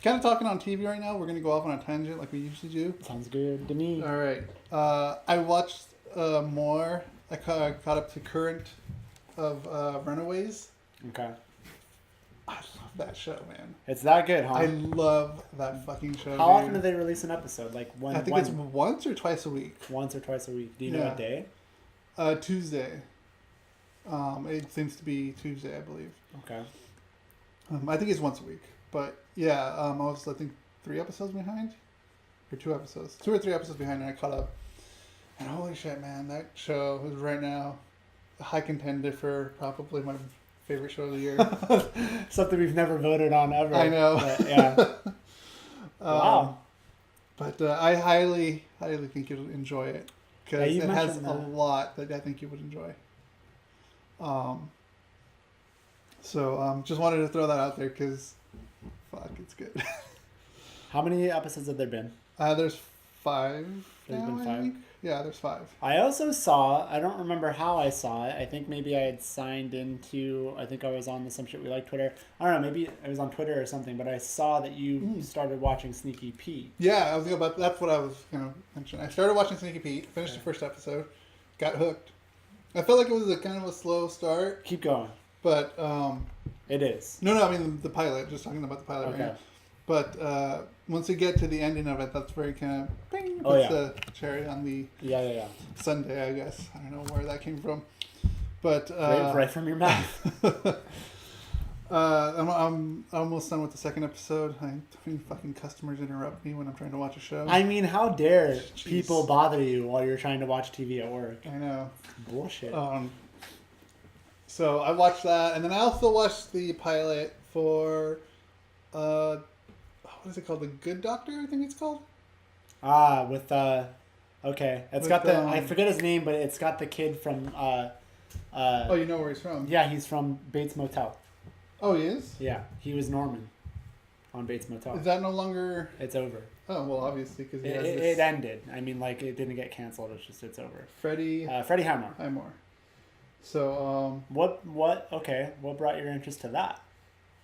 kind of talking on TV right now. We're going to go off on a tangent like we usually do. Sounds good to me. All right. I watched more. I caught up to current of Runaways. Okay. I love that show, man. It's that good, huh? I love that fucking show. How often do they release an episode? Like when? I think it's once or twice a week. Once or twice a week. Do you know what day? Tuesday. It seems to be Tuesday, I believe. Okay. I think it's once a week. But yeah, I was, I think, 3 episodes behind. Or 2 episodes. 2 or 3 episodes behind, and I caught up. And holy shit, man, that show is right now a high contender for probably my favorite show of the year. Something we've never voted on ever. I know. But, yeah. Wow. But I highly think you'll enjoy it. Because it has a lot that I think you would enjoy. So just wanted to throw that out there because, fuck, it's good. How many episodes have there been? There's 5. There's been 5? Yeah, there's 5. I also saw, I don't remember how I saw it. I think maybe I had signed into, I think I was on the Some Shit We Like Twitter. I don't know, maybe it was on Twitter or something, but I saw that you started watching Sneaky Pete. Yeah, that's what I was going to mention. I started watching Sneaky Pete, finished the first episode, got hooked. I felt like it was a kind of a slow start. Keep going. But it is. No, I mean the pilot. Just talking about the pilot right now. But once you get to the ending of it, that's very kind of bing. That's the cherry on the Sunday, I guess. I don't know where that came from, but right from your mouth. I'm almost done with the second episode. I mean, fucking customers interrupt me when I'm trying to watch a show. I mean, how dare people bother you while you're trying to watch TV at work? I know. Bullshit. So I watched that, and then I also watched the pilot for, what is it called? The Good Doctor, I think it's called. Okay, it's got the I forget his name, but it's got the kid from. Oh, you know where he's from? Yeah, he's from Bates Motel. Oh, he is? Yeah, he was Norman on Bates Motel. Is that no longer? It's over. Oh well, obviously because it ended. I mean, like it didn't get canceled. It's over. Freddie Highmore. So what brought your interest to that?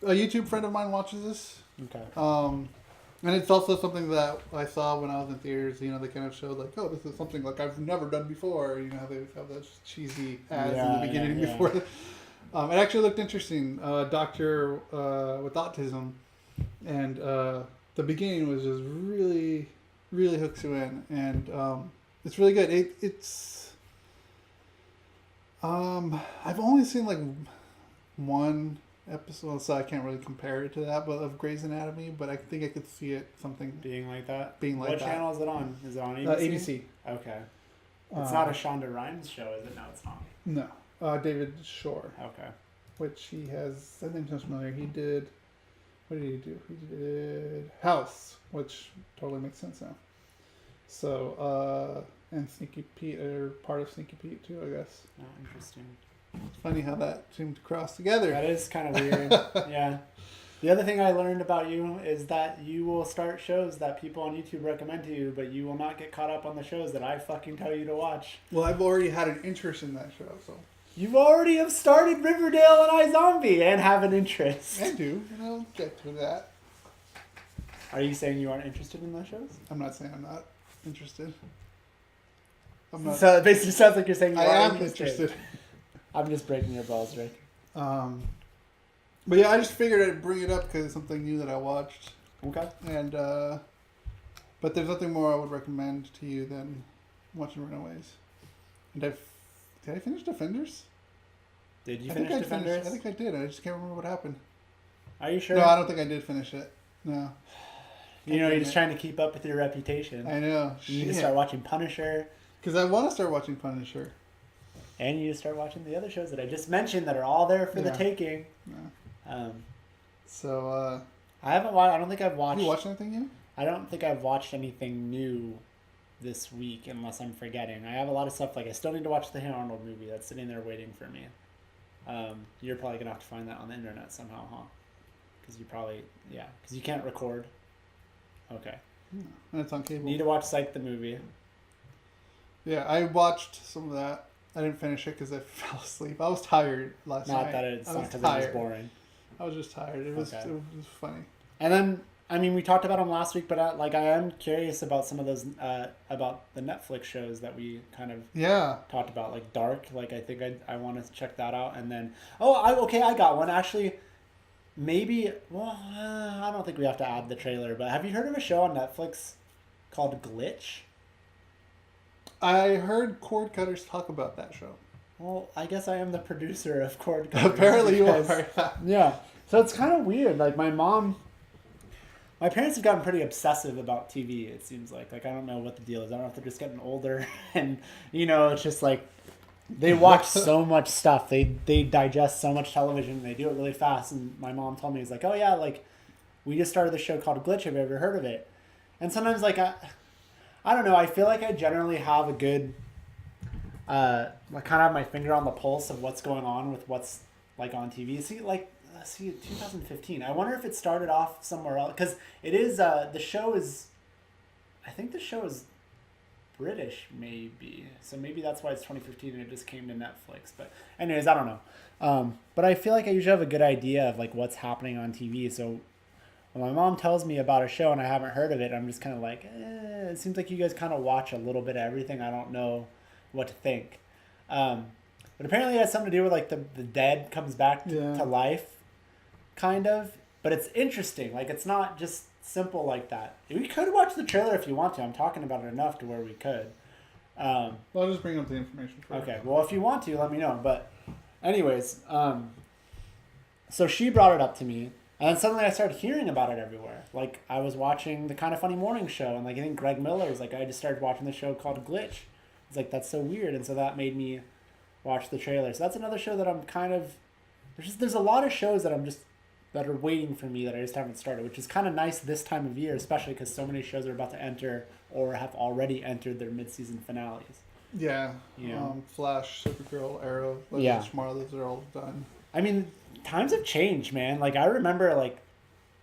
A YouTube friend of mine watches this. Okay. And it's also something that I saw when I was in theaters. You know, they kind of showed like, oh, this is something like I've never done before. You know how they have those cheesy ads in the beginning before. It actually looked interesting. Doctor with autism, and the beginning was just really, really hooks you in, and it's really good. It's I've only seen like one episode, so I can't really compare it to that, but of Grey's Anatomy. But I think I could see it being like that. What channel is it on? Is it on ABC? ABC. Okay. It's not a Shonda Rhimes show, is it? No, it's not. No. David Shore. Okay. Which he has. That name sounds familiar. He did. What did he do? He did House, which totally makes sense now. So, and Sneaky Pete are part of Sneaky Pete too, I guess. Oh, interesting. It's funny how that seemed to cross together. That is kind of weird. Yeah. The other thing I learned about you is that you will start shows that people on YouTube recommend to you, but you will not get caught up on the shows that I fucking tell you to watch. Well, I've already had an interest in that show, so. You already have started Riverdale and iZombie and have an interest. I do, and I'll get to that. Are you saying you aren't interested in those shows? I'm not saying I'm not interested. I'm not. So it basically sounds like you're saying you I are am interested. I'm just breaking your balls, Rick. But yeah, I just figured I'd bring it up because it's something new that I watched. Okay. And but there's nothing more I would recommend to you than watching Runaways. And did I finish Defenders? Did you finish Defenders? I think I did. I just can't remember what happened. Are you sure? No, I don't think I did finish it. No. You're just trying to keep up with your reputation. I know. You need to start watching Punisher. Because I want to start watching Punisher. And you need to start watching the other shows that I just mentioned that are all there for the taking. Yeah. I haven't watched. I don't think I've watched. You watched anything yet? I don't think I've watched anything new this week, unless I'm forgetting. I have a lot of stuff. Like I still need to watch the Hey Arnold movie that's sitting there waiting for me. You're probably gonna have to find that on the internet somehow, huh? Because because you can't record. Okay. And it's on cable. Need to watch Psych the movie. Yeah, I watched some of that. I didn't finish it because I fell asleep. I was tired last night. Not that it's not because it was boring. I was just tired. It was funny. And then I mean, we talked about them last week, but I am curious about some of those about the Netflix shows that we kind of talked about, like Dark. Like I think I want to check that out, and then I got one actually. Maybe I don't think we have to add the trailer, but have you heard of a show on Netflix called Glitch? I heard Cord Cutters talk about that show. Well, I guess I am the producer of Cord Cutters. Apparently you are. Yeah. So it's kind of weird. Like my parents have gotten pretty obsessive about TV, it seems like. Like I don't know what the deal is. I don't know if they're just getting older and it's just like they watch so much stuff. They digest so much television. They do it really fast. And my mom told me, it's like, oh yeah, like we just started this show called Glitch. Have you ever heard of it? And sometimes like I don't know. I feel like I generally have a good like kind of have my finger on the pulse of what's going on with what's like on TV. See 2015. I wonder if it started off somewhere else because it is the show is. I think the show is British, maybe. So maybe that's why it's 2015 and it just came to Netflix. But anyways, I don't know. But I feel like I usually have a good idea of like what's happening on TV. So when my mom tells me about a show and I haven't heard of it, I'm just kind of like, it seems like you guys kind of watch a little bit of everything. I don't know what to think. But apparently it has something to do with like the dead comes back to life, kind of. But it's interesting. Like it's not just simple like that. We could watch the trailer if you want to. I'm talking about it enough to where we could. Well, I'll just bring up the information for okay. Well, if you want to, let me know. But anyways, so she brought it up to me. And then suddenly I started hearing about it everywhere. Like, I was watching the Kind of Funny Morning Show, and, like, I think Greg Miller was like, I just started watching the show called Glitch. It's like, that's so weird. And so that made me watch the trailer. So that's another show that I'm kind of... There's a lot of shows that that are waiting for me that I just haven't started, which is kind of nice this time of year, especially because so many shows are about to enter or have already entered their mid-season finales. Yeah. You know? Flash, Supergirl, Arrow, tomorrow, those are all done. I mean... Times have changed, man. Like, I remember, like,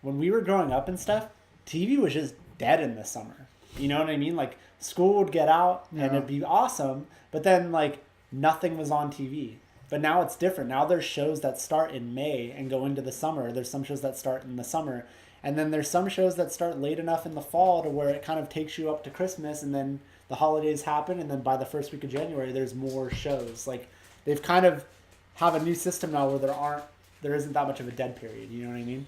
when we were growing up and stuff, TV was just dead in the summer. You know what I mean? Like, school would get out, and it'd be awesome, but then, like, nothing was on TV. But now it's different. Now there's shows that start in May and go into the summer. There's some shows that start in the summer. And then there's some shows that start late enough in the fall to where it kind of takes you up to Christmas, and then the holidays happen, and then by the first week of January, there's more shows. Like, they've kind of have a new system now where there isn't that much of a dead period. You know what I mean?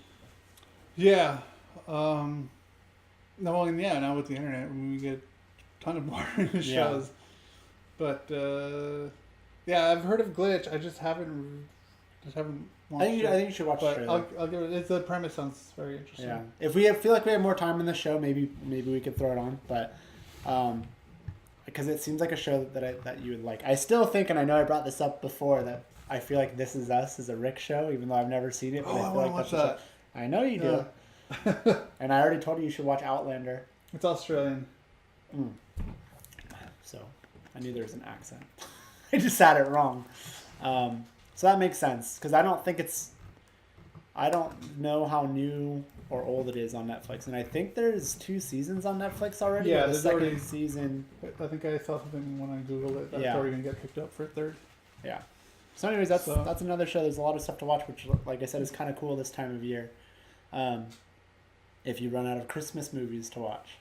Yeah. Now with the internet, we get a ton of more shows. Yeah. But I've heard of Glitch. I just haven't watched it. I think you should watch it. I'll give it. The premise sounds very interesting. Yeah. If we feel like we have more time in the show, maybe we could throw it on. But because it seems like a show that you would like. I still think, and I know I brought this up before, that I feel like This Is Us is a Rick show, even though I've never seen it. But I feel like watch that. I know you do. Yeah. And I already told you should watch Outlander. It's Australian. So I knew there was an accent. I just had it wrong. So that makes sense because I don't know how new or old it is on Netflix, and I think there's 2 seasons on Netflix already. Yeah, the there's second already season. I think I saw something when I googled it. That's already gonna get picked up for a 3rd. Yeah. So anyways, that's another show. There's a lot of stuff to watch, which, like I said, is kind of cool this time of year. If you run out of Christmas movies to watch.